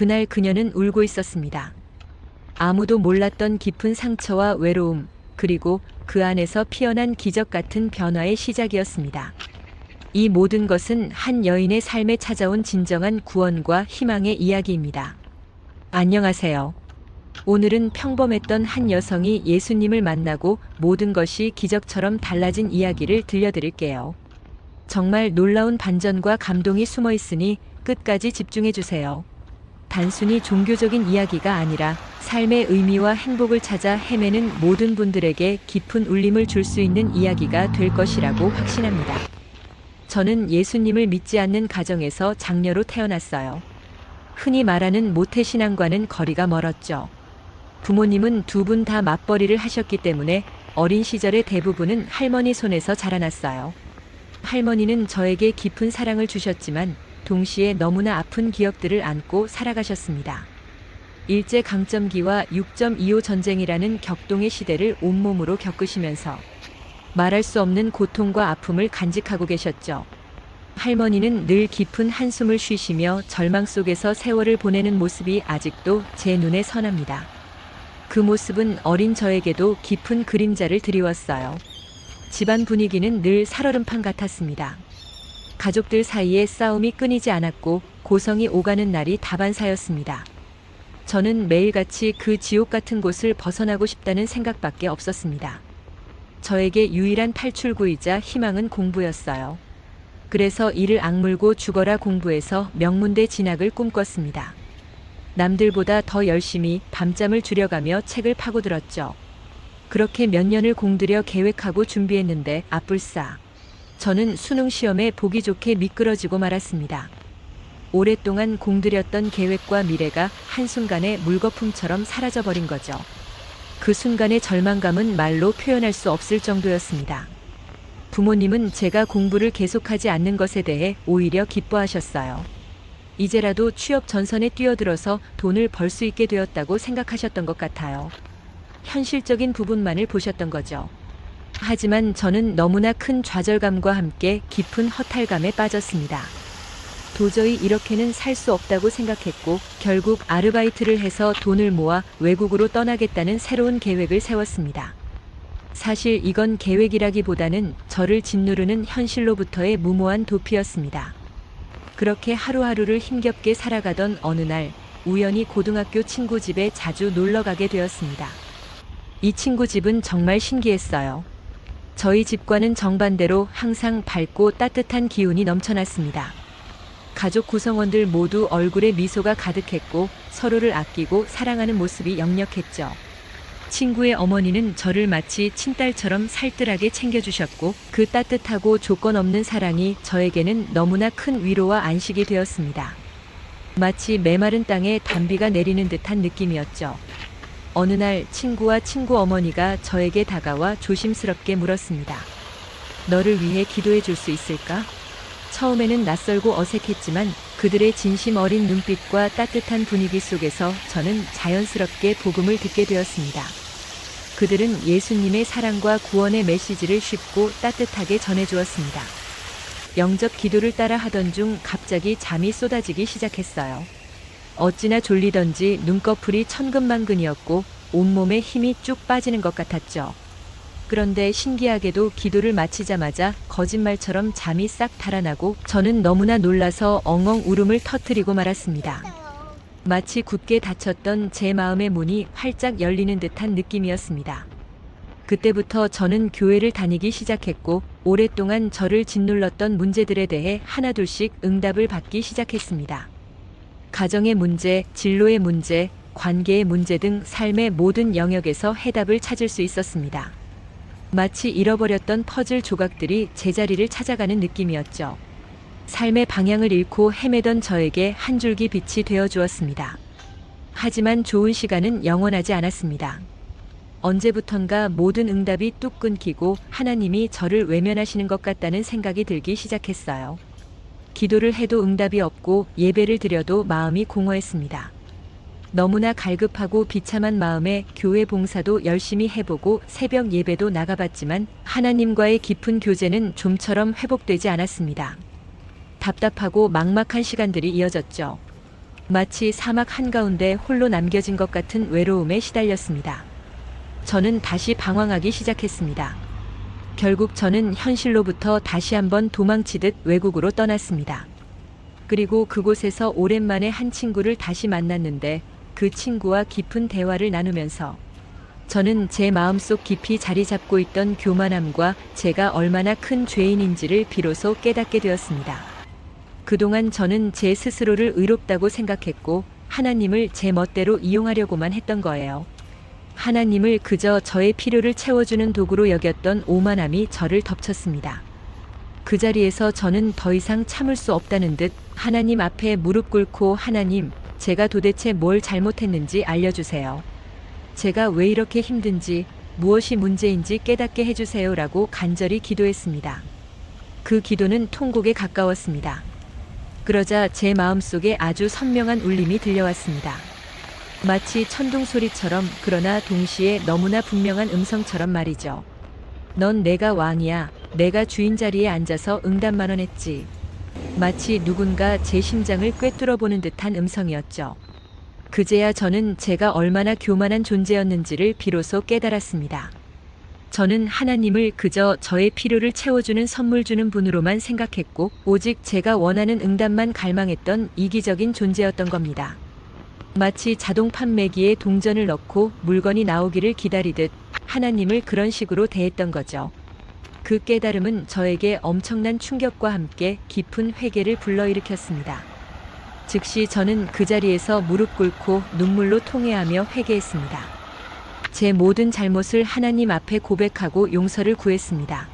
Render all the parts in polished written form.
그날 그녀는 울고 있었습니다. 아무도 몰랐던 깊은 상처와 외로움, 그리고 그 안에서 피어난 기적 같은 변화의 시작이었습니다. 이 모든 것은 한 여인의 삶에 찾아온 진정한 구원과 희망의 이야기입니다. 안녕하세요. 오늘은 평범했던 한 여성이 예수님을 만나고 모든 것이 기적처럼 달라진 이야기를 들려드릴게요. 정말 놀라운 반전과 감동이 숨어 있으니 끝까지 집중해 주세요. 단순히 종교적인 이야기가 아니라 삶의 의미와 행복을 찾아 헤매는 모든 분들에게 깊은 울림을 줄 수 있는 이야기가 될 것이라고 확신합니다. 저는 예수님을 믿지 않는 가정에서 장녀로 태어났어요. 흔히 말하는 모태신앙과는 거리가 멀었죠. 부모님은 두 분 다 맞벌이를 하셨기 때문에 어린 시절의 대부분은 할머니 손에서 자라났어요. 할머니는 저에게 깊은 사랑을 주셨지만 동시에 너무나 아픈 기억들을 안고 살아가셨습니다. 일제강점기와 6.25 전쟁이라는 격동의 시대를 온몸으로 겪으시면서 말할 수 없는 고통과 아픔을 간직하고 계셨죠. 할머니는 늘 깊은 한숨을 쉬시며 절망 속에서 세월을 보내는 모습이 아직도 제 눈에 선합니다. 그 모습은 어린 저에게도 깊은 그림자를 드리웠어요. 집안 분위기는 늘 살얼음판 같았습니다. 가족들 사이에 싸움이 끊이지 않았고 고성이 오가는 날이 다반사였습니다. 저는 매일같이 그 지옥 같은 곳을 벗어나고 싶다는 생각밖에 없었습니다. 저에게 유일한 탈출구이자 희망은 공부였어요. 그래서 이를 악물고 죽어라 공부해서 명문대 진학을 꿈꿨습니다. 남들보다 더 열심히 밤잠을 줄여가며 책을 파고들었죠. 그렇게 몇 년을 공들여 계획하고 준비했는데 아뿔싸. 저는 수능 시험에 보기 좋게 미끄러지고 말았습니다. 오랫동안 공들였던 계획과 미래가 한순간에 물거품처럼 사라져버린 거죠. 그 순간의 절망감은 말로 표현할 수 없을 정도였습니다. 부모님은 제가 공부를 계속하지 않는 것에 대해 오히려 기뻐하셨어요. 이제라도 취업 전선에 뛰어들어서 돈을 벌 수 있게 되었다고 생각하셨던 것 같아요. 현실적인 부분만을 보셨던 거죠. 하지만 저는 너무나 큰 좌절감과 함께 깊은 허탈감에 빠졌습니다. 도저히 이렇게는 살 수 없다고 생각했고 결국 아르바이트를 해서 돈을 모아 외국으로 떠나겠다는 새로운 계획을 세웠습니다. 사실 이건 계획이라기보다는 저를 짓누르는 현실로부터의 무모한 도피였습니다. 그렇게 하루하루를 힘겹게 살아가던 어느 날 우연히 고등학교 친구 집에 자주 놀러 가게 되었습니다. 이 친구 집은 정말 신기했어요. 저희 집과는 정반대로 항상 밝고 따뜻한 기운이 넘쳐났습니다. 가족 구성원들 모두 얼굴에 미소가 가득했고 서로를 아끼고 사랑하는 모습이 역력했죠. 친구의 어머니는 저를 마치 친딸처럼 살뜰하게 챙겨주셨고 그 따뜻하고 조건 없는 사랑이 저에게는 너무나 큰 위로와 안식이 되었습니다. 마치 메마른 땅에 단비가 내리는 듯한 느낌이었죠. 어느 날 친구와 친구 어머니가 저에게 다가와 조심스럽게 물었습니다. 너를 위해 기도해 줄 수 있을까? 처음에는 낯설고 어색했지만 그들의 진심 어린 눈빛과 따뜻한 분위기 속에서 저는 자연스럽게 복음을 듣게 되었습니다. 그들은 예수님의 사랑과 구원의 메시지를 쉽고 따뜻하게 전해주었습니다. 영접 기도를 따라 하던 중 갑자기 잠이 쏟아지기 시작했어요. 어찌나 졸리던지 눈꺼풀이 천근만근이었고 온몸에 힘이 쭉 빠지는 것 같았죠. 그런데 신기하게도 기도를 마치자마자 거짓말처럼 잠이 싹 달아나고 저는 너무나 놀라서 엉엉 울음을 터뜨리고 말았습니다. 마치 굳게 닫혔던 제 마음의 문이 활짝 열리는 듯한 느낌이었습니다. 그때부터 저는 교회를 다니기 시작했고 오랫동안 저를 짓눌렀던 문제들에 대해 하나둘씩 응답을 받기 시작했습니다. 가정의 문제, 진로의 문제, 관계의 문제 등 삶의 모든 영역에서 해답을 찾을 수 있었습니다. 마치 잃어버렸던 퍼즐 조각들이 제자리를 찾아가는 느낌이었죠. 삶의 방향을 잃고 헤매던 저에게 한 줄기 빛이 되어 주었습니다. 하지만 좋은 시간은 영원하지 않았습니다. 언제부턴가 모든 응답이 뚝 끊기고 하나님이 저를 외면하시는 것 같다는 생각이 들기 시작했어요. 기도를 해도 응답이 없고 예배를 드려도 마음이 공허했습니다. 너무나 갈급하고 비참한 마음에 교회 봉사도 열심히 해보고 새벽 예배도 나가봤지만 하나님과의 깊은 교제는 좀처럼 회복되지 않았습니다. 답답하고 막막한 시간들이 이어졌죠. 마치 사막 한가운데 홀로 남겨진 것 같은 외로움에 시달렸습니다. 저는 다시 방황하기 시작했습니다. 결국 저는 현실로부터 다시 한번 도망치듯 외국으로 떠났습니다. 그리고 그곳에서 오랜만에 한 친구를 다시 만났는데 그 친구와 깊은 대화를 나누면서 저는 제 마음속 깊이 자리 잡고 있던 교만함과 제가 얼마나 큰 죄인인지를 비로소 깨닫게 되었습니다. 그동안 저는 제 스스로를 의롭다고 생각했고 하나님을 제 멋대로 이용하려고만 했던 거예요. 하나님을 그저 저의 필요를 채워주는 도구로 여겼던 오만함이 저를 덮쳤습니다. 그 자리에서 저는 더 이상 참을 수 없다는 듯 하나님 앞에 무릎 꿇고 하나님, 제가 도대체 뭘 잘못했는지 알려주세요. 제가 왜 이렇게 힘든지, 무엇이 문제인지 깨닫게 해주세요라고 간절히 기도했습니다. 그 기도는 통곡에 가까웠습니다. 그러자 제 마음속에 아주 선명한 울림이 들려왔습니다. 마치 천둥 소리처럼 그러나 동시에 너무나 분명한 음성처럼 말이죠. 넌 내가 왕이야. 내가 주인 자리에 앉아서 응답만 원했지. 마치 누군가 제 심장을 꿰뚫어 보는 듯한 음성이었죠. 그제야 저는 제가 얼마나 교만한 존재였는지를 비로소 깨달았습니다. 저는 하나님을 그저 저의 필요를 채워주는 선물 주는 분으로만 생각했고 오직 제가 원하는 응답만 갈망했던 이기적인 존재였던 겁니다. 마치 자동 판매기에 동전을 넣고 물건이 나오기를 기다리듯 하나님을 그런 식으로 대했던 거죠. 그 깨달음은 저에게 엄청난 충격과 함께 깊은 회개를 불러일으켰습니다. 즉시 저는 그 자리에서 무릎 꿇고 눈물로 통회하며 회개했습니다. 제 모든 잘못을 하나님 앞에 고백하고 용서를 구했습니다.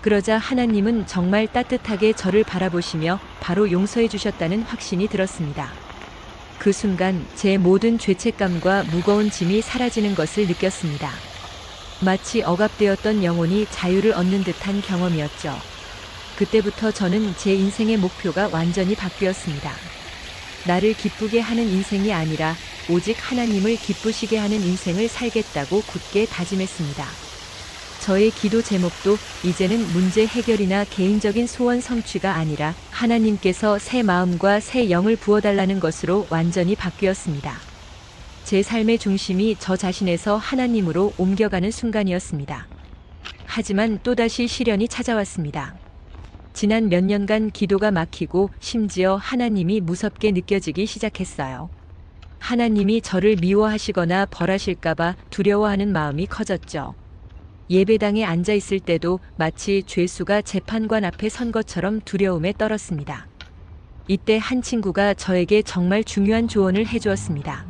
그러자 하나님은 정말 따뜻하게 저를 바라보시며 바로 용서해 주셨다는 확신이 들었습니다. 그 순간 제 모든 죄책감과 무거운 짐이 사라지는 것을 느꼈습니다. 마치 억압되었던 영혼이 자유를 얻는 듯한 경험이었죠. 그때부터 저는 제 인생의 목표가 완전히 바뀌었습니다. 나를 기쁘게 하는 인생이 아니라 오직 하나님을 기쁘시게 하는 인생을 살겠다고 굳게 다짐했습니다. 저의 기도 제목도 이제는 문제 해결이나 개인적인 소원 성취가 아니라 하나님께서 새 마음과 새 영을 부어달라는 것으로 완전히 바뀌었습니다. 제 삶의 중심이 저 자신에서 하나님으로 옮겨가는 순간이었습니다. 하지만 또다시 시련이 찾아왔습니다. 지난 몇 년간 기도가 막히고 심지어 하나님이 무섭게 느껴지기 시작했어요. 하나님이 저를 미워하시거나 벌하실까봐 두려워하는 마음이 커졌죠. 예배당에 앉아 있을 때도 마치 죄수가 재판관 앞에 선 것처럼 두려움에 떨었습니다. 이때 한 친구가 저에게 정말 중요한 조언을 해주었습니다.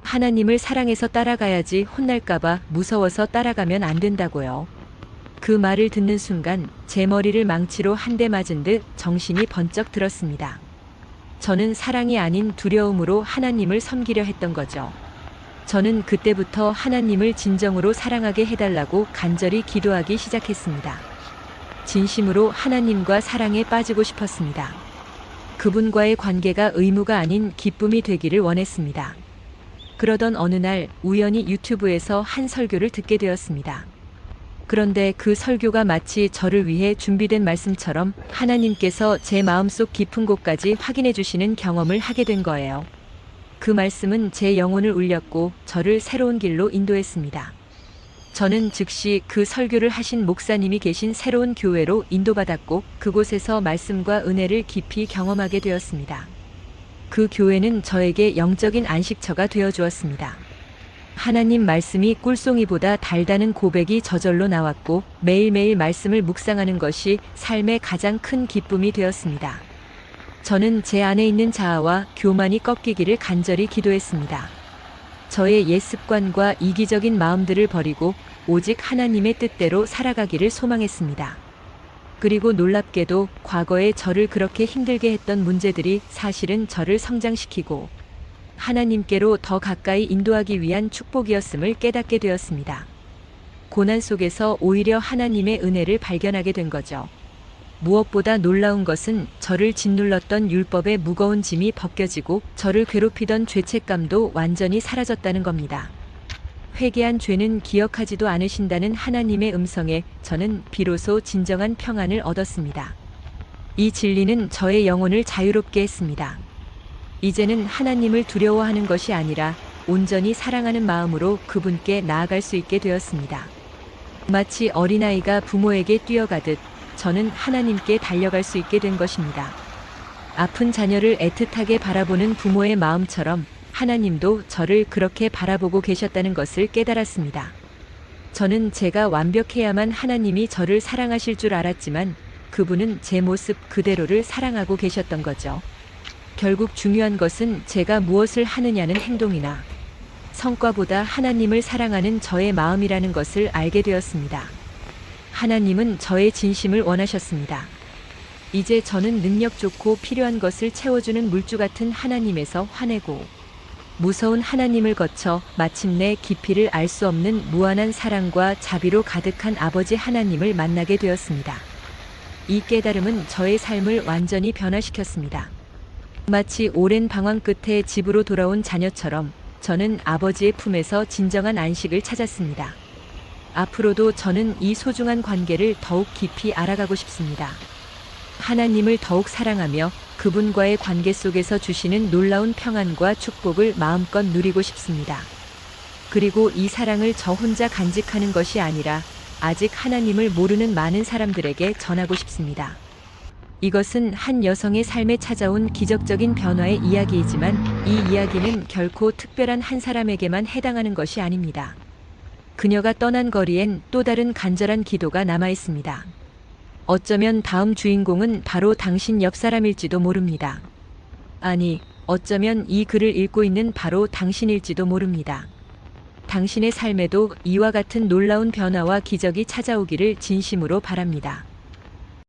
하나님을 사랑해서 따라가야지 혼날까봐 무서워서 따라가면 안 된다고요. 그 말을 듣는 순간 제 머리를 망치로 한 대 맞은 듯 정신이 번쩍 들었습니다. 저는 사랑이 아닌 두려움으로 하나님을 섬기려 했던 거죠. 저는 그때부터 하나님을 진정으로 사랑하게 해달라고 간절히 기도하기 시작했습니다. 진심으로 하나님과 사랑에 빠지고 싶었습니다. 그분과의 관계가 의무가 아닌 기쁨이 되기를 원했습니다. 그러던 어느 날 우연히 유튜브에서 한 설교를 듣게 되었습니다. 그런데 그 설교가 마치 저를 위해 준비된 말씀처럼 하나님께서 제 마음속 깊은 곳까지 확인해 주시는 경험을 하게 된 거예요. 그 말씀은 제 영혼을 울렸고 저를 새로운 길로 인도했습니다. 저는 즉시 그 설교를 하신 목사님이 계신 새로운 교회로 인도받았고 그곳에서 말씀과 은혜를 깊이 경험하게 되었습니다. 그 교회는 저에게 영적인 안식처가 되어 주었습니다. 하나님 말씀이 꿀송이보다 달다는 고백이 저절로 나왔고 매일매일 말씀을 묵상하는 것이 삶의 가장 큰 기쁨이 되었습니다. 저는 제 안에 있는 자아와 교만이 꺾이기를 간절히 기도했습니다. 저의 옛 습관과 이기적인 마음들을 버리고 오직 하나님의 뜻대로 살아가기를 소망했습니다. 그리고 놀랍게도 과거에 저를 그렇게 힘들게 했던 문제들이 사실은 저를 성장시키고 하나님께로 더 가까이 인도하기 위한 축복이었음을 깨닫게 되었습니다. 고난 속에서 오히려 하나님의 은혜를 발견하게 된 거죠. 무엇보다 놀라운 것은 저를 짓눌렀던 율법의 무거운 짐이 벗겨지고 저를 괴롭히던 죄책감도 완전히 사라졌다는 겁니다. 회개한 죄는 기억하지도 않으신다는 하나님의 음성에 저는 비로소 진정한 평안을 얻었습니다. 이 진리는 저의 영혼을 자유롭게 했습니다. 이제는 하나님을 두려워하는 것이 아니라 온전히 사랑하는 마음으로 그분께 나아갈 수 있게 되었습니다. 마치 어린아이가 부모에게 뛰어가듯 저는 하나님께 달려갈 수 있게 된 것입니다. 아픈 자녀를 애틋하게 바라보는 부모의 마음처럼 하나님도 저를 그렇게 바라보고 계셨다는 것을 깨달았습니다. 저는 제가 완벽해야만 하나님이 저를 사랑하실 줄 알았지만 그분은 제 모습 그대로를 사랑하고 계셨던 거죠. 결국 중요한 것은 제가 무엇을 하느냐는 행동이나 성과보다 하나님을 사랑하는 저의 마음이라는 것을 알게 되었습니다. 하나님은 저의 진심을 원하셨습니다. 이제 저는 능력 좋고 필요한 것을 채워주는 물주 같은 하나님에서 화내고 무서운 하나님을 거쳐 마침내 깊이를 알 수 없는 무한한 사랑과 자비로 가득한 아버지 하나님을 만나게 되었습니다. 이 깨달음은 저의 삶을 완전히 변화시켰습니다. 마치 오랜 방황 끝에 집으로 돌아온 자녀처럼 저는 아버지의 품에서 진정한 안식을 찾았습니다. 앞으로도 저는 이 소중한 관계를 더욱 깊이 알아가고 싶습니다. 하나님을 더욱 사랑하며 그분과의 관계 속에서 주시는 놀라운 평안과 축복을 마음껏 누리고 싶습니다. 그리고 이 사랑을 저 혼자 간직하는 것이 아니라 아직 하나님을 모르는 많은 사람들에게 전하고 싶습니다. 이것은 한 여성의 삶에 찾아온 기적적인 변화의 이야기이지만 이 이야기는 결코 특별한 한 사람에게만 해당하는 것이 아닙니다. 그녀가 떠난 거리엔 또 다른 간절한 기도가 남아 있습니다. 어쩌면 다음 주인공은 바로 당신 옆 사람일지도 모릅니다. 아니, 어쩌면 이 글을 읽고 있는 바로 당신일지도 모릅니다. 당신의 삶에도 이와 같은 놀라운 변화와 기적이 찾아오기를 진심으로 바랍니다.